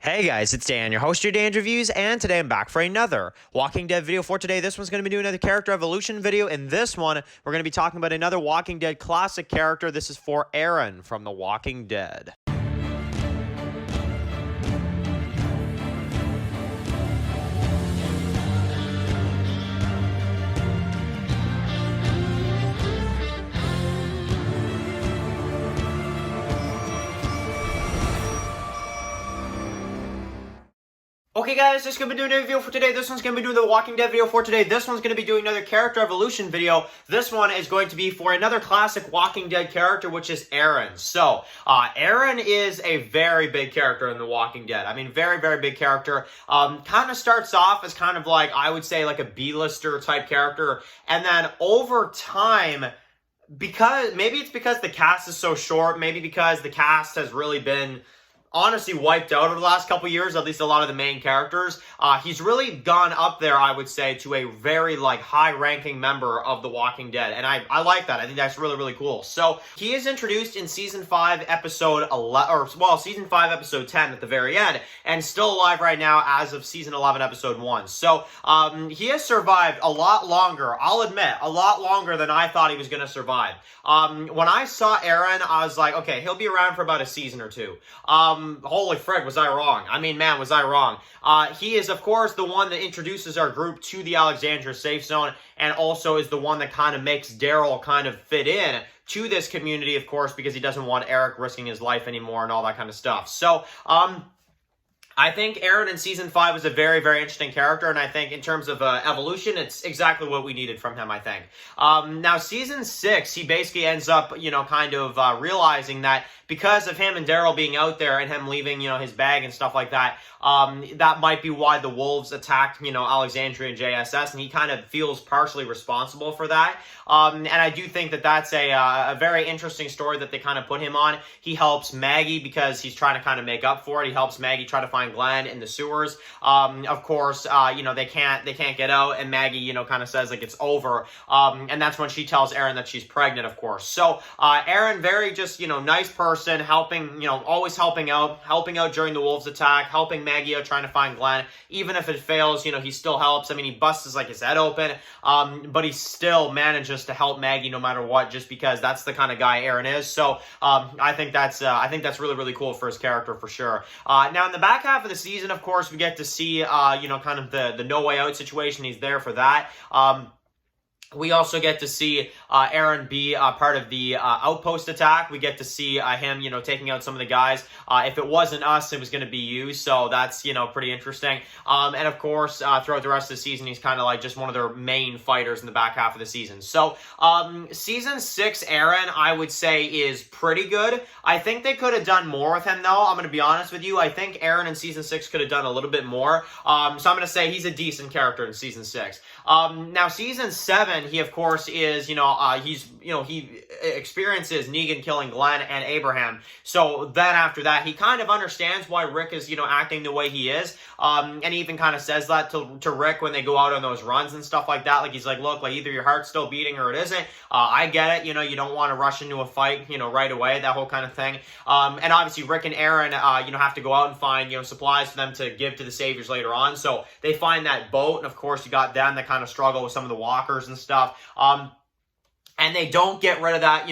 Hey guys, it's Dan, your host of your TWD Reviews, and today I'm back for another Walking Dead video for today. This one's going to be doing another character evolution video. In this one, we're going to be talking about another Walking Dead classic character. This is for Aaron from The Walking Dead. Okay guys, just going to be doing a video for today. This one's going to be doing the Walking Dead video for today. This one's going to be doing another character evolution video. This one is going to be for another classic Walking Dead character, which is Aaron. So, Aaron is a very big character in The Walking Dead. I mean, very, very big character. Kind of starts off as kind of like, I would say like a B-lister type character. And then over time, maybe it's because the cast is so short, maybe because the cast has really been honestly wiped out over the last couple years, at least a lot of the main characters. He's really gone up there, I would say, to a very high-ranking member of The Walking Dead, and I like that. I think that's really, really cool. So he is introduced in Season 5, Episode 11, Season 5, Episode 10 at the very end, and still alive right now as of Season 11, Episode 1. So he has survived a lot longer, I'll admit, a lot longer than I thought he was going to survive. When I saw Aaron, I was like, okay, he'll be around for about a season or two. Holy frig, was I wrong. I mean, man, was I wrong. He is, of course, the one that introduces our group to the Alexandria safe zone, and also is the one that kind of makes Daryl kind of fit in to this community, of course, because he doesn't want Eric risking his life anymore and all that kind of stuff. So, I think Aaron in Season 5 was a very, very interesting character, and I think in terms of evolution, it's exactly what we needed from him, I think. Now, Season 6, he basically ends up, kind of realizing that because of him and Daryl being out there and him leaving, his bag and stuff like that, that might be why the Wolves attacked, Alexandria and JSS, and he kind of feels partially responsible for that. And I do think that that's a very interesting story that they kind of put him on. He helps Maggie because he's trying to kind of make up for it. He helps Maggie try to find Glenn in the sewers. Of course, they can't get out, and Maggie, kind of says like it's over. And that's when she tells Aaron that she's pregnant, of course. So, Aaron, very just, nice person, helping, always helping out during the Wolves attack, helping Maggie out trying to find Glenn. Even if it fails, he still helps. I mean, he busts his head open, but he still manages to help Maggie no matter what, just because that's the kind of guy Aaron is. So, I think that's really, really cool for his character for sure. Now in the back half of the season, of course, we get to see, kind of the no way out situation. He's there for that. We also get to see Aaron be part of the outpost attack. We get to see him, taking out some of the guys. If it wasn't us, it was going to be you. So that's, pretty interesting. And of course, throughout the rest of the season, he's kind of like just one of their main fighters in the back half of the season. So Season 6, Aaron, I would say is pretty good. I think they could have done more with him, though. I'm going to be honest with you. I think Aaron in Season 6 could have done a little bit more. So I'm going to say he's a decent character in Season 6. Now, Season 7, he, of course, is, he experiences Negan killing Glenn and Abraham. So then after that, he kind of understands why Rick is, acting the way he is. And he even kind of says that to Rick when they go out on those runs and stuff like that. Like, he's like, look, either your heart's still beating or it isn't. I get it. You don't want to rush into a fight, right away, that whole kind of thing. And obviously, Rick and Aaron, have to go out and find, supplies for them to give to the Saviors later on. So they find that boat. And of course, you got them that kind of struggle with some of the walkers and stuff. And they don't get rid of that,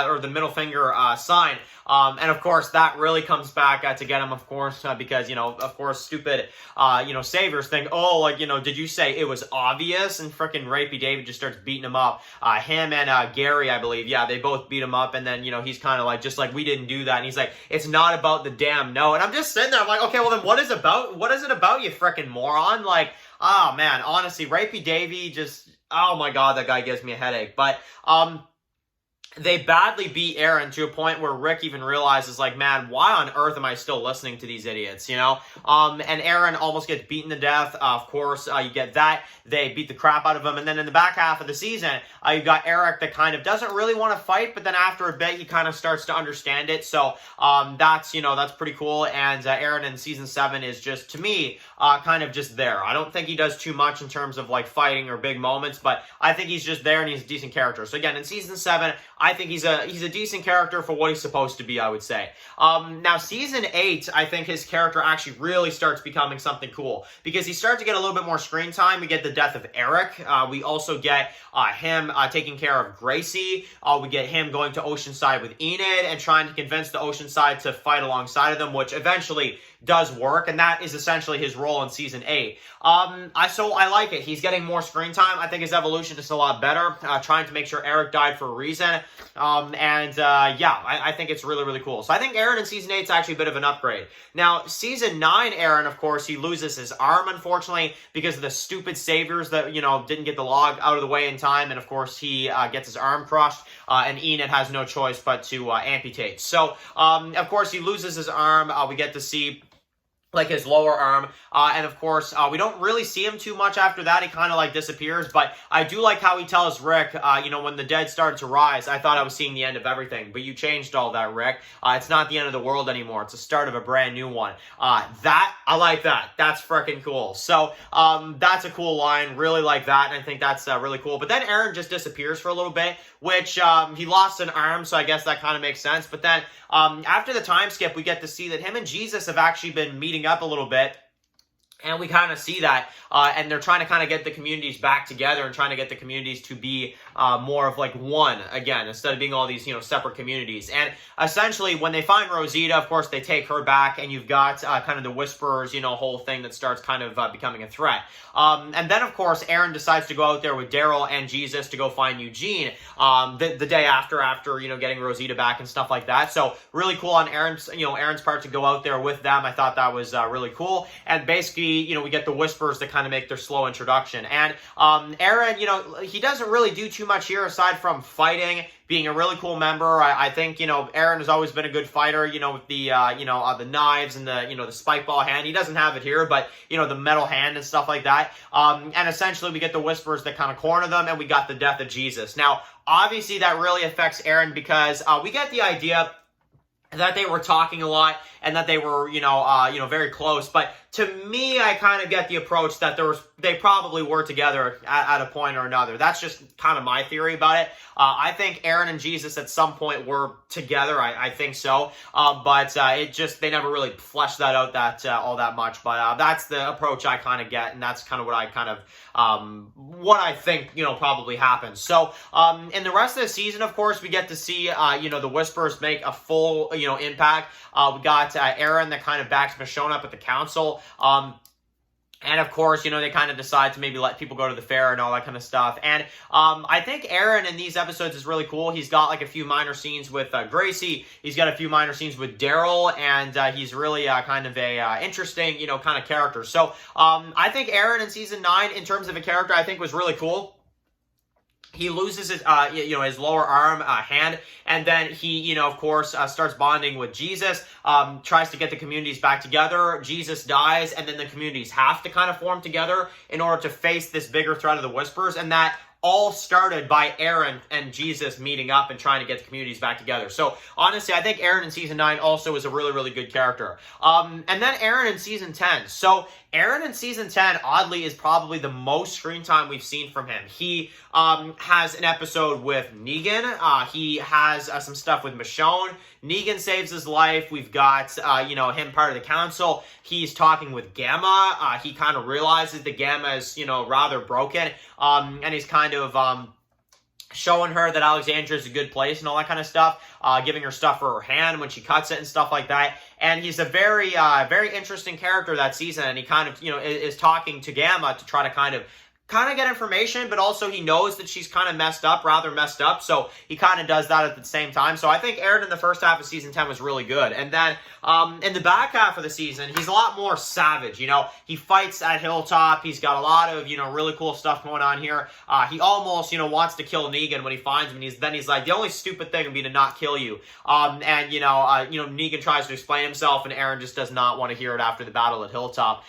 or the middle finger sign. And of course, that really comes back to get him, of course, because, of course, stupid, Saviors think, did you say it was obvious? And frickin' Rapey David just starts beating him up. Him and Gary, I believe, yeah, they both beat him up. And then, he's kind of like, we didn't do that. And he's like, it's not about the damn no. And I'm just sitting there, I'm like, okay, well, then what is it about, you frickin' moron? Like, oh, man, honestly, Rapey Davey just, oh my God, that guy gives me a headache. But, they badly beat Aaron to a point where Rick even realizes, like, man, why on earth am I still listening to these idiots, And Aaron almost gets beaten to death. Of course, you get that. They beat the crap out of him. And then in the back half of the season, you got Eric that kind of doesn't really want to fight, but then after a bit, he kind of starts to understand it. So that's pretty cool. And Aaron in Season 7 is just, to me, kind of just there. I don't think he does too much in terms of, fighting or big moments, but I think he's just there and he's a decent character. So again, in Season 7, I think he's a decent character for what he's supposed to be, I would say. Now, Season 8, I think his character actually really starts becoming something cool, because he starts to get a little bit more screen time. We get the death of Eric. We also get him taking care of Gracie. We get him going to Oceanside with Enid and trying to convince the Oceanside to fight alongside of them, which eventually does work, and that is essentially his role in Season 8. So I like it. He's getting more screen time. I think his evolution is a lot better, trying to make sure Eric died for a reason, I think it's really, really cool. So I think Eren in Season 8 is actually a bit of an upgrade. Now, Season 9 Eren, of course, he loses his arm, unfortunately, because of the stupid saviors that, didn't get the log out of the way in time, and of course, he gets his arm crushed, and Enid has no choice but to amputate. So, of course, he loses his arm. We get to see like his lower arm, and of course, we don't really see him too much after that. He kind of like disappears, but I do like how he tells Rick, when the dead started to rise, I thought I was seeing the end of everything, but you changed all that, Rick. It's not the end of the world anymore. It's the start of a brand new one. I like that. That's freaking cool. So, that's a cool line. Really like that, and I think that's really cool. But then Eren just disappears for a little bit, which, he lost an arm, so I guess that kind of makes sense. But then, after the time skip, we get to see that him and Jesus have actually been meeting up a little bit. And we kind of see that, and they're trying to kind of get the communities back together and trying to get the communities to be more of like one again, instead of being all these, separate communities. And essentially, when they find Rosita, of course, they take her back, and you've got kind of the Whisperers, whole thing that starts kind of becoming a threat. And then, of course, Eren decides to go out there with Daryl and Jesus to go find Eugene the day after, getting Rosita back and stuff like that. So really cool on Eren's part to go out there with them. I thought that was really cool. And basically, we get the Whisperers that kind of make their slow introduction. And Eren, he doesn't really do too much here aside from fighting, being a really cool member. I think, Eren has always been a good fighter, with the, the knives and the spike ball hand. He doesn't have it here, but, the metal hand and stuff like that. And essentially we get the Whisperers that kind of corner them, and we got the death of Jesus. Now, obviously that really affects Eren because we get the idea that they were talking a lot and that they were, very close. But to me, I kind of get the approach that they probably were together at a point or another. That's just kind of my theory about it. I think Eren and Jesus at some point were together. I think so. But they never really fleshed that out all that much. But that's the approach I kind of get, and that's kind of what I kind of what I think probably happens. So in the rest of the season, of course, we get to see the Whisperers make a full impact. We got Eren that kind of backs Michonne up at the council. And of course, they kind of decide to maybe let people go to the fair and all that kind of stuff. And I think Eren in these episodes is really cool. He's got like a few minor scenes with Gracie. He's got a few minor scenes with Daryl, and he's really kind of a interesting, kind of character. So I think Eren in Season 9, in terms of a character, I think was really cool. He loses his, his lower arm, hand, and then he, of course, starts bonding with Jesus, tries to get the communities back together. Jesus dies, and then the communities have to kind of form together in order to face this bigger threat of the Whisperers, and that all started by Eren and Jesus meeting up and trying to get the communities back together. So, honestly, I think Eren in Season 9 also is a really, really good character. And then Eren in Season 10. So, Eren in Season 10, oddly, is probably the most screen time we've seen from him. He has an episode with Negan. He has some stuff with Michonne. Negan saves his life. We've got, him part of the council. He's talking with Gamma. He kind of realizes that Gamma is, rather broken. And he's kind of showing her that Alexandria is a good place and all that kind of stuff, giving her stuff for her hand when she cuts it and stuff like that. And he's a very, very interesting character that season, and he kind of, is talking to Gamma to try to kind of get information, but also he knows that she's kind of rather messed up, so he kind of does that at the same time. So I think Eren in the first half of Season 10 was really good. And then in the back half of the season, he's a lot more savage, He fights at Hilltop. He's got a lot of, really cool stuff going on here. He almost, wants to kill Negan when he finds him, and he's like, the only stupid thing would be to not kill you. Negan tries to explain himself, and Eren just does not want to hear it after the battle at Hilltop.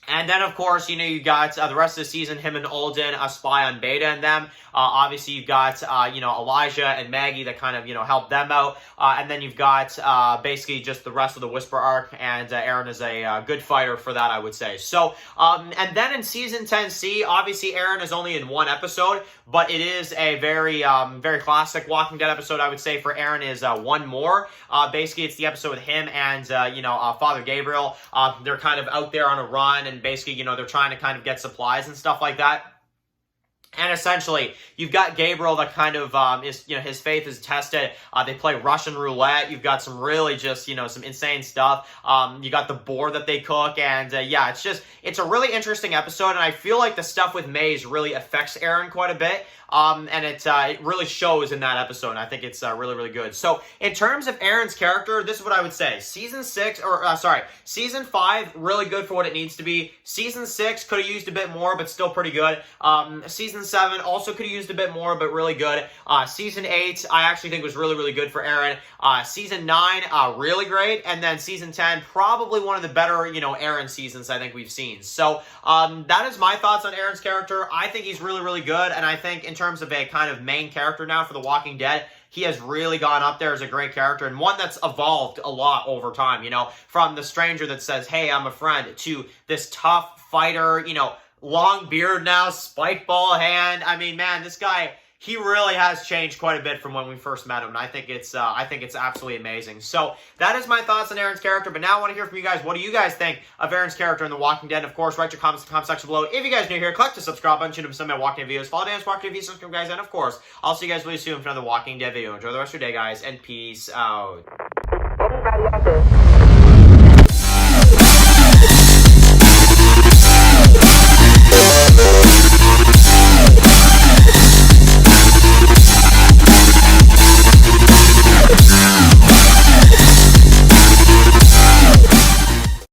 And then, of course, you know, you got the rest of the season, him and Alden, a spy on Beta and them. Obviously, you've got, you know, Elijah and Maggie that kind of, you know, help them out. And then you've got basically just the rest of the Whisper arc, and Eren is a good fighter for that, I would say. So, and then in Season 10C, obviously, Eren is only in one episode, but it is a very, very classic Walking Dead episode, I would say, for Eren is one more. Basically, it's the episode with him and, you know, Father Gabriel. They're kind of out there on a run, and basically, you know, they're trying to kind of get supplies and stuff like that. And essentially, you've got Gabriel that kind of is, you know, his faith is tested. They play Russian roulette. You've got some really just, you know, some insane stuff. You got the boar that they cook. And yeah, it's a really interesting episode. And I feel like the stuff with Maze really affects Eren quite a bit. And it really shows in that episode. I think it's really, really good. So in terms of Eren's character, this is what I would say. Season 5, really good for what it needs to be. Season 6 could have used a bit more, but still pretty good. Season 7 also could have used a bit more, but really good. Season 8, I actually think was really, really good for Eren. Season 9, really great. And then Season 10, probably one of the better, you know, Eren seasons I think we've seen. So that is my thoughts on Eren's character. I think he's really, really good. And I think in terms of a kind of main character now for The Walking Dead, he has really gone up there as a great character, and one that's evolved a lot over time, you know, from the stranger that says, hey, I'm a friend, to this tough fighter, you know, long beard now, spike ball hand. I mean, man, this guy, he really has changed quite a bit from when we first met him, and I think it's absolutely amazing. So that is my thoughts on Eren's character, but now I want to hear from you guys. What do you guys think of Eren's character in The Walking Dead? Of course, write your comments in the comment section below. If you guys are new here, click the subscribe button, tune in to some of my Walking Dead videos. Follow Dan's Walking Dead videos, subscribe, guys, and of course, I'll see you guys really soon for another Walking Dead video. Enjoy the rest of your day, guys, and peace out. Everybody out there.